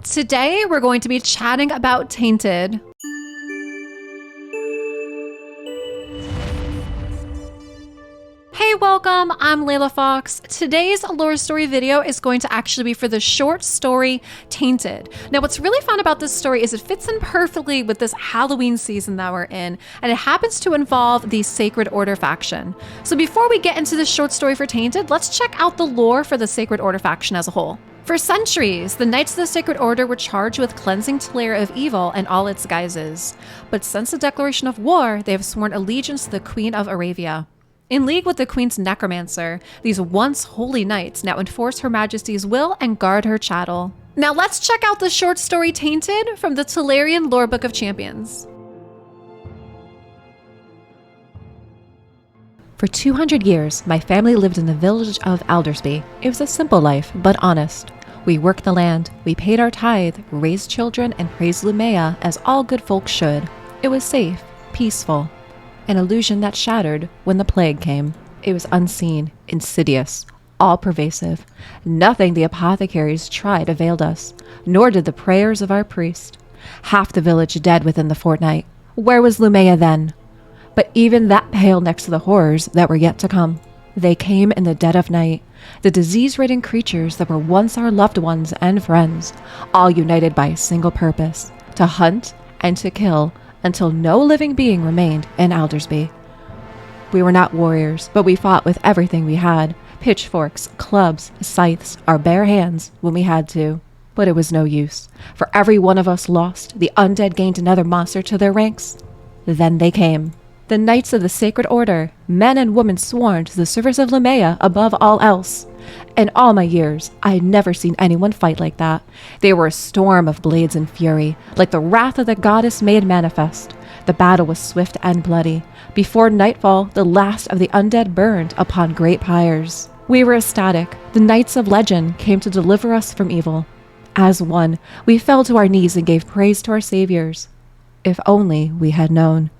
Today, we're going to be chatting about Tainted. Hey, welcome, I'm LeilaFox. Today's lore story video is going to actually be for the short story Tainted. Now, what's really fun about this story is it fits in perfectly with this Halloween season that we're in, and it happens to involve the Sacred Order faction. So before we get into this short story for Tainted, let's check out the lore for the Sacred Order faction as a whole. For centuries, the Knights of the Sacred Order were charged with cleansing Teleria of evil and all its guises. But since the declaration of war, they have sworn allegiance to the Queen of Aravia. In league with the Queen's necromancer, these once holy knights now enforce Her Majesty's will and guard her chattel. Now let's check out the short story Tainted from the Telerian Lore Book of Champions. For 200 years, my family lived in the village of Aldersby. It was a simple life, but honest. We worked the land, we paid our tithe, raised children, and praised Lumea as all good folk should. It was safe, peaceful. An illusion that shattered when the plague came. It was unseen, insidious, all-pervasive. Nothing the apothecaries tried availed us, nor did the prayers of our priest. Half the village dead within the fortnight. Where was Lumea then? But even that paled next to the horrors that were yet to come. They came in the dead of night, the disease-ridden creatures that were once our loved ones and friends, all united by a single purpose, to hunt and to kill until no living being remained in Aldersby. We were not warriors, but we fought with everything we had, pitchforks, clubs, scythes, our bare hands when we had to. But it was no use. For every one of us lost, the undead gained another monster to their ranks. Then they came. The Knights of the Sacred Order, men and women sworn to the service of Lumea above all else. In all my years, I had never seen anyone fight like that. They were a storm of blades and fury, like the wrath of the goddess made manifest. The battle was swift and bloody. Before nightfall, the last of the undead burned upon great pyres. We were ecstatic. The Knights of Legend came to deliver us from evil. As one, we fell to our knees and gave praise to our saviors. If only we had known.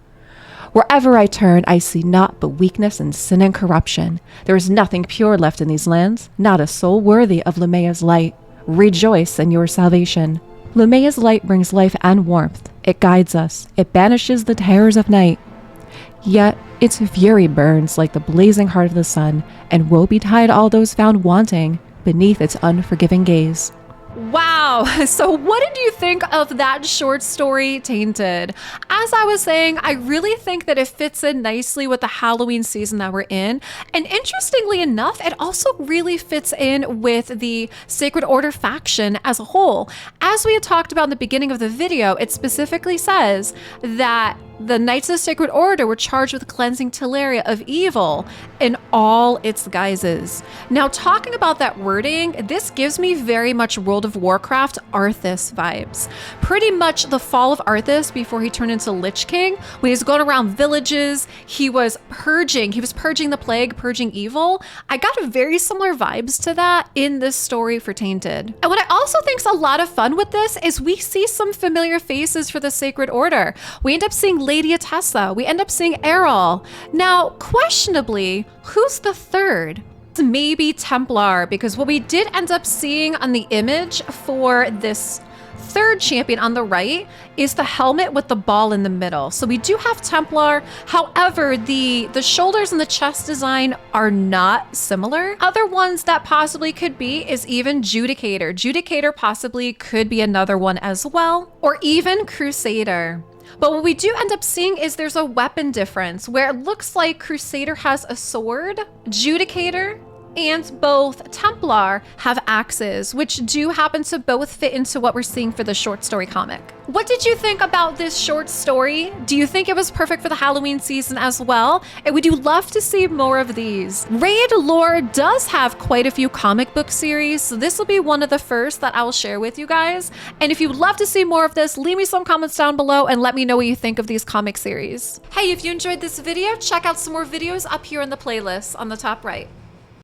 Wherever I turn, I see naught but weakness and sin and corruption. There is nothing pure left in these lands, not a soul worthy of Lumea's light. Rejoice in your salvation. Lumea's light brings life and warmth. It guides us. It banishes the terrors of night. Yet its fury burns like the blazing heart of the sun, and woe betide all those found wanting beneath its unforgiving gaze. Wow, so what did you think of that short story, Tainted? As I was saying, I really think that it fits in nicely with the Halloween season that we're in. And interestingly enough, it also really fits in with the Sacred Order faction as a whole. As we had talked about in the beginning of the video, it specifically says that the Knights of the Sacred Order were charged with cleansing Teleria of evil in all its guises. Now, talking about that wording, this gives me very much World of Warcraft Arthas vibes. Pretty much the fall of Arthas before he turned into Lich King. When he was going around villages, he was purging the plague, purging evil. I got very similar vibes to that in this story for Tainted. And what I also think is a lot of fun with this is we see some familiar faces for the Sacred Order. We end up seeing Lady Atessa. We end up seeing Errol. Now, questionably, who's the third? Maybe Templar, because what we did end up seeing on the image for this third champion on the right is the helmet with the ball in the middle. So we do have Templar. However, the shoulders and the chest design are not similar. Other ones that possibly could be is even Judicator. Judicator possibly could be another one as well, or even Crusader. But what we do end up seeing is there's a weapon difference where it looks like Crusader has a sword, Judicator and both Templar have axes, which do happen to both fit into what we're seeing for the short story comic. What did you think about this short story? Do you think it was perfect for the Halloween season as well? And would you love to see more of these? Raid Lore does have quite a few comic book series, so this will be one of the first that I will share with you guys. And if you'd love to see more of this, leave me some comments down below and let me know what you think of these comic series. Hey, if you enjoyed this video, check out some more videos up here in the playlist on the top right.